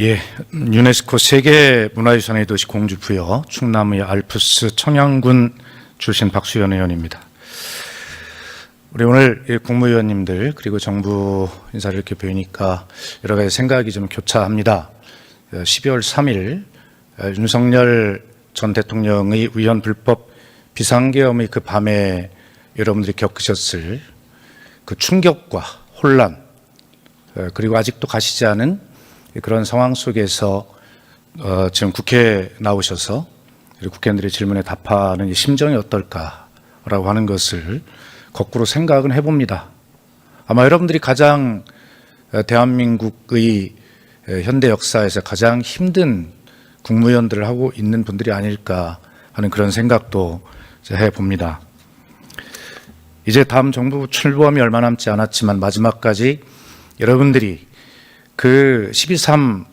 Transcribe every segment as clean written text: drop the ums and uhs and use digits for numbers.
예, 유네스코 세계문화유산의 도시 공주 부여 충남의 알프스 청양군 출신 박수현 의원입니다. 우리 오늘 국무위원님들 그리고 정부 인사를 이렇게 뵈니까 여러 가지 생각이 좀 교차합니다. 12월 3일 윤석열 전 대통령의 위헌 불법 비상계엄의 그 밤에 여러분들이 겪으셨을 그 충격과 혼란, 그리고 아직도 가시지 않은 그런 상황 속에서 지금 국회에 나오셔서 국회의원들의 질문에 답하는 이 심정이 어떨까라고 하는 것을 거꾸로 생각은 해봅니다. 아마 여러분들이 가장 대한민국의 현대 역사에서 가장 힘든 국무위원들을 하고 있는 분들이 아닐까 하는 그런 생각도 해봅니다. 이제 다음 정부 출범이 얼마 남지 않았지만 마지막까지 여러분들이 그 12.3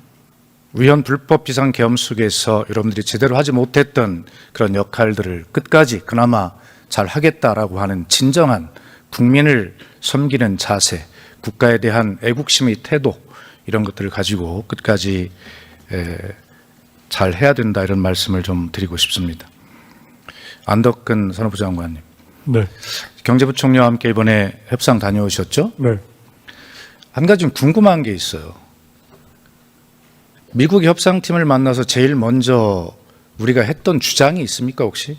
위헌 불법 비상계엄 속에서 여러분들이 제대로 하지 못했던 그런 역할들을 끝까지 그나마 잘 하겠다라고 하는 진정한 국민을 섬기는 자세, 국가에 대한 애국심의 태도, 이런 것들을 가지고 끝까지 잘 해야 된다, 이런 말씀을 좀 드리고 싶습니다. 안덕근 산업부 장관님. 네. 경제부총리와 함께 이번에 협상 다녀오셨죠? 네. 한 가지 좀 궁금한 게 있어요. 미국 협상팀을 만나서 제일 먼저 우리가 했던 주장이 있습니까, 혹시?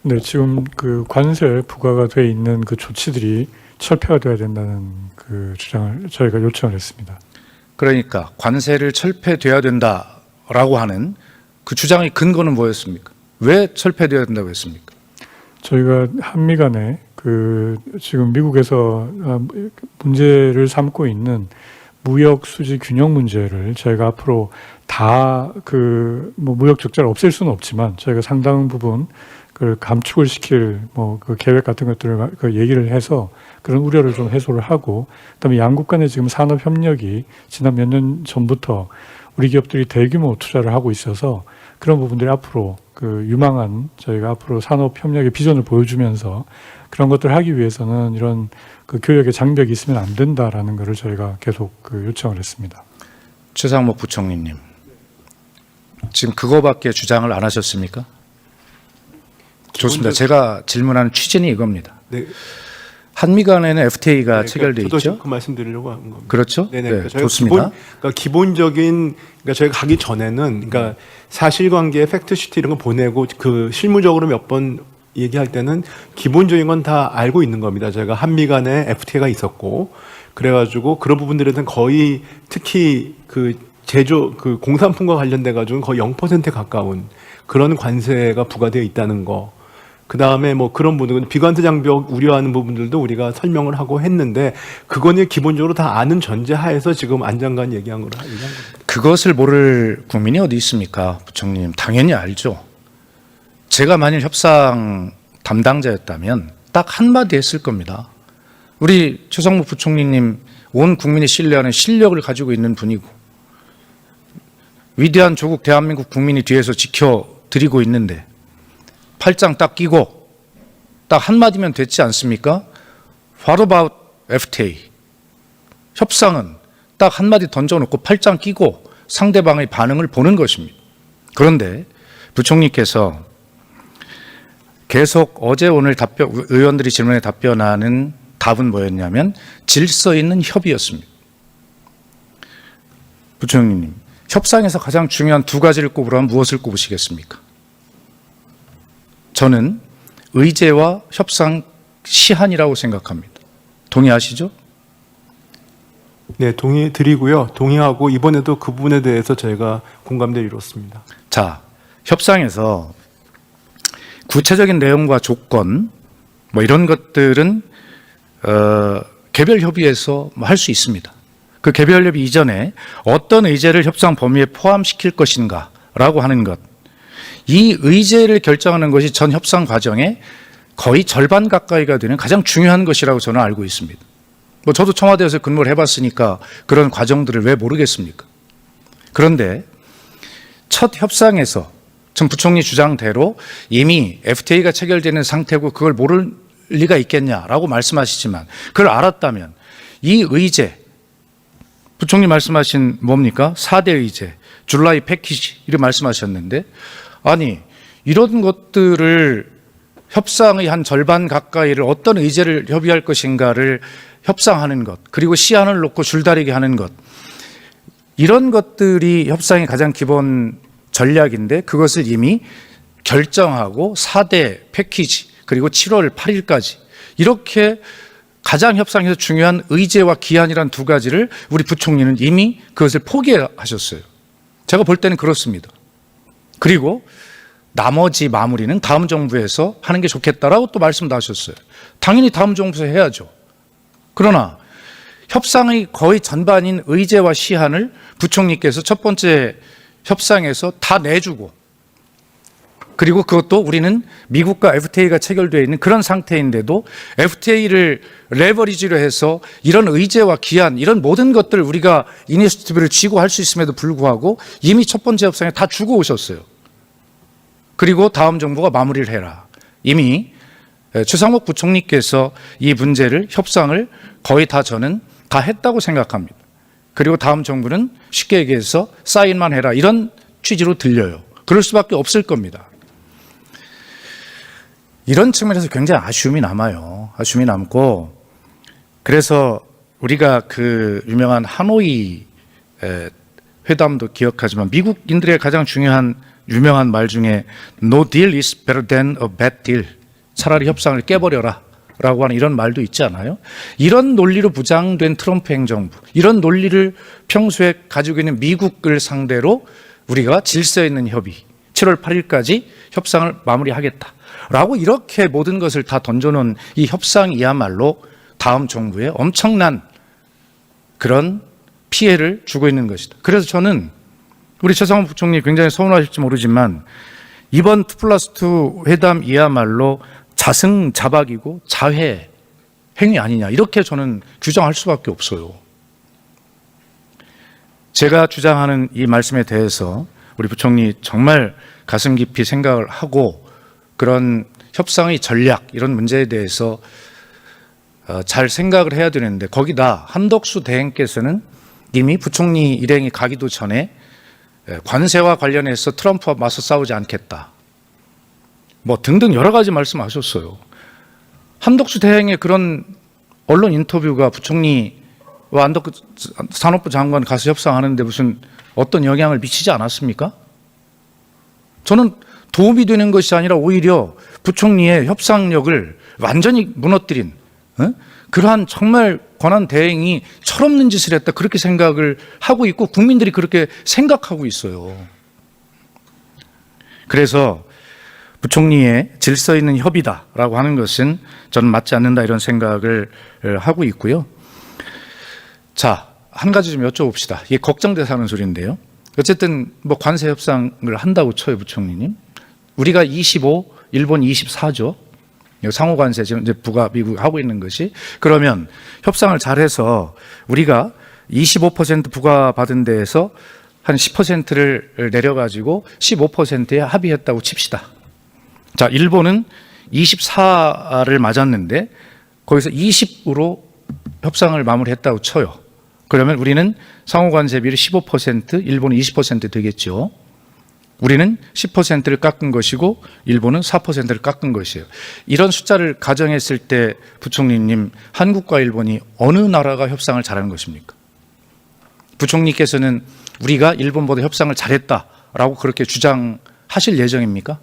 네, 지금 그 관세 부과가 돼 있는 그 조치들이 철폐가 돼야 된다는 그 주장을 저희가 요청을 했습니다. 그러니까 관세를 철폐돼야 된다라고 하는 그 주장의 근거는 뭐였습니까? 왜 철폐돼야 된다고 했습니까? 저희가 한미 간에 그 지금 미국에서 문제를 삼고 있는 무역 수지 균형 문제를 저희가 앞으로 다 그 뭐 무역 적자를 없앨 수는 없지만 저희가 상당 부분 그 감축을 시킬 뭐 그 계획 같은 것들을 그 얘기를 해서 그런 우려를 좀 해소를 하고, 그다음에 양국 간의 지금 산업 협력이 지난 몇 년 전부터 우리 기업들이 대규모 투자를 하고 있어서 그런 부분들이 앞으로 그 유망한 저희가 앞으로 산업 협력의 비전을 보여주면서 그런 것들을 하기 위해서는 이런 그 교역의 장벽이 있으면 안 된다라는 것을 저희가 계속 그 요청을 했습니다. 최상목 부총리님, 지금 그거밖에 주장을 안 하셨습니까? 좋습니다. 제가 질문하는 취지는 이겁니다. 네. 한미 간에는 FTA가 체결돼 저도 있죠. 그 말씀드리려고 하는 겁니다. 그렇죠? 네네. 네, 저희가 좋습니다. 기본적인, 그러니까 저희가 가기 전에는, 그러니까 사실관계, 팩트시트 이런 거 보내고 그 실무적으로 몇 번 얘기할 때는 기본적인 건 다 알고 있는 겁니다. 저희가 한미 간에 FTA가 있었고, 그래가지고 그런 부분들에 대해서는 거의 특히 그 그 공산품과 관련돼 가지고 거의 0%에 가까운 그런 관세가 부과되어 있다는 거. 그 다음에 뭐 그런 부분, 비관세 장벽 우려하는 부분들도 우리가 설명을 하고 했는데, 그거는 기본적으로 다 아는 전제 하에서 지금 안 장관 얘기한 겁니다. 그것을 모를 국민이 어디 있습니까, 부총리님? 당연히 알죠. 제가 만일 협상 담당자였다면 딱 한마디 했을 겁니다. 우리 최상목 부총리님 온 국민이 신뢰하는 실력을 가지고 있는 분이고 위대한 조국 대한민국 국민이 뒤에서 지켜드리고 있는데 팔짱 딱 끼고 딱 한마디면 됐지 않습니까? What about FTA? 협상은 딱 한마디 던져놓고 팔짱 끼고 상대방의 반응을 보는 것입니다. 그런데 부총리께서 계속 어제 오늘 의원들이 질문에 답변하는 답은 뭐였냐면 질서 있는 협의였습니다. 부총리님, 협상에서 가장 중요한 두 가지를 꼽으라면 무엇을 꼽으시겠습니까? 저는 의제와 협상 시한이라고 생각합니다. 동의하시죠? 네, 동의 드리고요. 동의하고 이번에도 그 부분에 대해서 저희가 공감대를 이뤘습니다. 자, 협상에서 구체적인 내용과 조건 뭐 이런 것들은 개별 협의에서 할 수 있습니다. 그 개별 협의 이전에 어떤 의제를 협상 범위에 포함시킬 것인가라고 하는 것, 이 의제를 결정하는 것이 전 협상 과정의 거의 절반 가까이가 되는 가장 중요한 것이라고 저는 알고 있습니다. 뭐 저도 청와대에서 근무를 해봤으니까 그런 과정들을 왜 모르겠습니까? 그런데 첫 협상에서 전 부총리 주장대로 이미 FTA가 체결되는 상태고 그걸 모를 리가 있겠냐라고 말씀하시지만, 그걸 알았다면 이 의제 부총리 말씀하신 뭡니까? 4대 의제, 줄라이 패키지 이렇게 말씀하셨는데 아니 이런 것들을 협상의 한 절반 가까이를 어떤 의제를 협의할 것인가를 협상하는 것 그리고 시한을 놓고 줄다리기 하는 것 이런 것들이 협상의 가장 기본 전략인데 그것을 이미 결정하고 4대 패키지 그리고 7월 8일까지 이렇게 가장 협상에서 중요한 의제와 기한이란 두 가지를 우리 부총리는 이미 그것을 포기하셨어요. 제가 볼 때는 그렇습니다. 그리고 나머지 마무리는 다음 정부에서 하는 게 좋겠다라고 또 말씀도 하셨어요. 당연히 다음 정부에서 해야죠. 그러나 협상의 거의 전반인 의제와 시한을 부총리께서 첫 번째 협상에서 다 내주고 그리고 그것도 우리는 미국과 FTA가 체결되어 있는 그런 상태인데도 FTA를 레버리지로 해서 이런 의제와 기한 이런 모든 것들을 우리가 이니셔티브를 쥐고 할 수 있음에도 불구하고 이미 첫 번째 협상에 다 주고 오셨어요. 그리고 다음 정부가 마무리를 해라. 이미 최상목 부총리께서 이 문제를 협상을 거의 다 저는 다 했다고 생각합니다. 그리고 다음 정부는 쉽게 얘기해서 사인만 해라 이런 취지로 들려요. 그럴 수밖에 없을 겁니다. 이런 측면에서 굉장히 아쉬움이 남아요. 아쉬움이 남고 그래서 우리가 그 유명한 하노이 회담도 기억하지만 미국인들의 가장 중요한 유명한 말 중에 No deal is better than a bad deal. 차라리 협상을 깨버려라 라고 하는 이런 말도 있지 않아요? 이런 논리로 부장된 트럼프 행정부 이런 논리를 평소에 가지고 있는 미국을 상대로 우리가 질서 있는 협의 7월 8일까지 협상을 마무리하겠다 라고 이렇게 모든 것을 다 던져놓은 이 협상이야말로 다음 정부에 엄청난 그런 피해를 주고 있는 것이다. 그래서 저는 우리 최상원 부총리 굉장히 서운하실지 모르지만 이번 2+2 회담이야말로 자승자박이고 자해 행위 아니냐 이렇게 저는 규정할 수밖에 없어요. 제가 주장하는 이 말씀에 대해서 우리 부총리 정말 가슴 깊이 생각을 하고 그런 협상의 전략 이런 문제에 대해서 잘 생각을 해야 되는데 거기다 한덕수 대행께서는 이미 부총리 일행이 가기도 전에 관세와 관련해서 트럼프와 맞서 싸우지 않겠다 뭐 등등 여러 가지 말씀하셨어요. 한덕수 대행의 그런 언론 인터뷰가 부총리와 안덕수 산업부 장관 가서 협상하는데 무슨 어떤 영향을 미치지 않았습니까? 저는 도움이 되는 것이 아니라 오히려 부총리의 협상력을 완전히 무너뜨린 그러한 정말 권한 대행이 철없는 짓을 했다 그렇게 생각을 하고 있고 국민들이 그렇게 생각하고 있어요. 그래서 부총리의 질서 있는 협의다라고 하는 것은 저는 맞지 않는다 이런 생각을 하고 있고요. 자, 한 가지 좀 여쭤봅시다. 이게 걱정돼서 하는 소리인데요. 어쨌든 뭐 관세 협상을 한다고 쳐요, 부총리님. 우리가 25, 일본 24죠. 상호 관세 지금 이제 미국 하고 있는 것이 그러면 협상을 잘해서 우리가 25% 부과받은 데에서 한 10%를 내려가지고 15%에 합의했다고 칩시다. 자, 일본은 24를 맞았는데 거기서 20으로 협상을 마무리했다고 쳐요. 그러면 우리는 상호관세비를 15%, 일본은 20% 되겠죠. 우리는 10%를 깎은 것이고 일본은 4%를 깎은 것이에요. 이런 숫자를 가정했을 때 부총리님, 한국과 일본이 어느 나라가 협상을 잘하는 것입니까? 부총리께서는 우리가 일본보다 협상을 잘했다라고 그렇게 주장하실 예정입니까?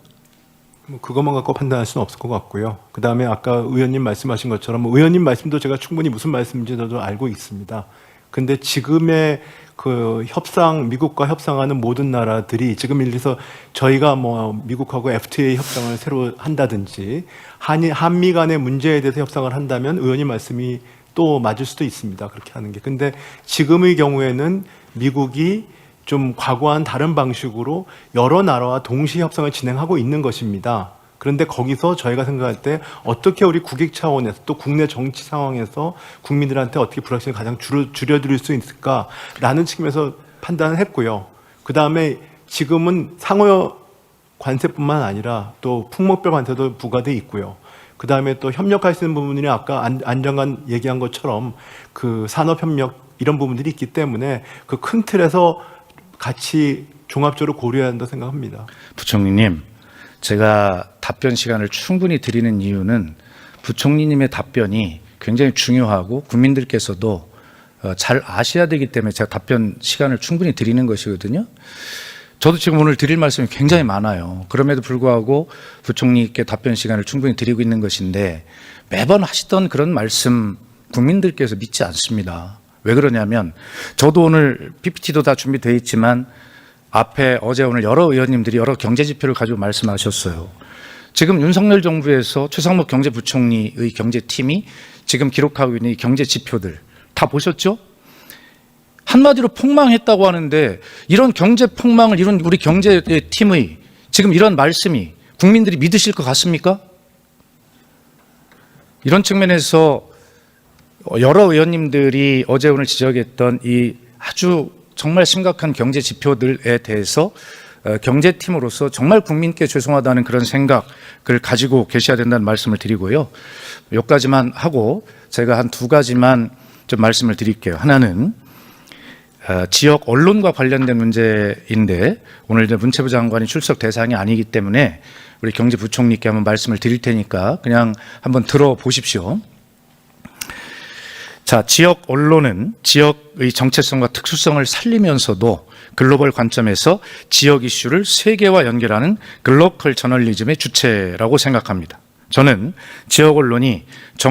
뭐 그것만 갖고 판단할 수는 없을 것 같고요. 그 다음에 아까 의원님 말씀하신 것처럼 의원님 말씀도 제가 충분히 무슨 말씀인지 저도 알고 있습니다. 근데 지금의 그 협상, 미국과 협상하는 모든 나라들이 지금 예를 들어서 저희가 뭐 미국하고 FTA 협상을 새로 한다든지 한미 간의 문제에 대해서 협상을 한다면 의원님 말씀이 또 맞을 수도 있습니다. 그렇게 하는 게. 근데 지금의 경우에는 미국이 좀 과거와는 다른 방식으로 여러 나라와 동시에 협상을 진행하고 있는 것입니다. 그런데 거기서 저희가 생각할 때 어떻게 우리 국익 차원에서 또 국내 정치 상황에서 국민들한테 어떻게 불확실을 가장 줄여드릴 수 있을까라는 측면에서 판단을 했고요. 그 다음에 지금은 상호 관세뿐만 아니라 또 품목별 관세도 부과돼 있고요. 그 다음에 또 협력할 수 있는 부분이 아까 안정관 얘기한 것처럼 그 산업협력 이런 부분들이 있기 때문에 그 큰 틀에서 같이 종합적으로 고려해야 한다고 생각합니다. 부총리님, 제가 답변 시간을 충분히 드리는 이유는 부총리님의 답변이 굉장히 중요하고 국민들께서도 잘 아셔야 되기 때문에 제가 답변 시간을 충분히 드리는 것이거든요. 저도 지금 오늘 드릴 말씀이 굉장히 많아요. 그럼에도 불구하고 부총리께 답변 시간을 충분히 드리고 있는 것인데 매번 하시던 그런 말씀 국민들께서 믿지 않습니다. 왜 그러냐면 저도 오늘 PPT도 다 준비되어 있지만 앞에 어제 오늘 여러 의원님들이 여러 경제 지표를 가지고 말씀하셨어요. 지금 윤석열 정부에서 최상목 경제부총리의 경제팀이 지금 기록하고 있는 이 경제 지표들 다 보셨죠? 한마디로 폭망했다고 하는데 이런 경제 폭망을 이룬 우리 경제팀의 지금 이런 말씀이 국민들이 믿으실 것 같습니까? 이런 측면에서 여러 의원님들이 어제 오늘 지적했던 이 아주 정말 심각한 경제 지표들에 대해서 경제팀으로서 정말 국민께 죄송하다는 그런 생각을 가지고 계셔야 된다는 말씀을 드리고요. 몇 가지만 하고 제가 한 두 가지만 좀 말씀을 드릴게요. 하나는 지역 언론과 관련된 문제인데 오늘 이제 문체부 장관이 출석 대상이 아니기 때문에 우리 경제부총리께 한번 말씀을 드릴 테니까 그냥 한번 들어보십시오. 자, 지역 언론은 지역의 정체성과 특수성을 살리면서도 글로벌 관점에서 지역 이슈를 세계와 연결하는 글로컬 저널리즘의 주체라고 생각합니다. 저는 지역 언론이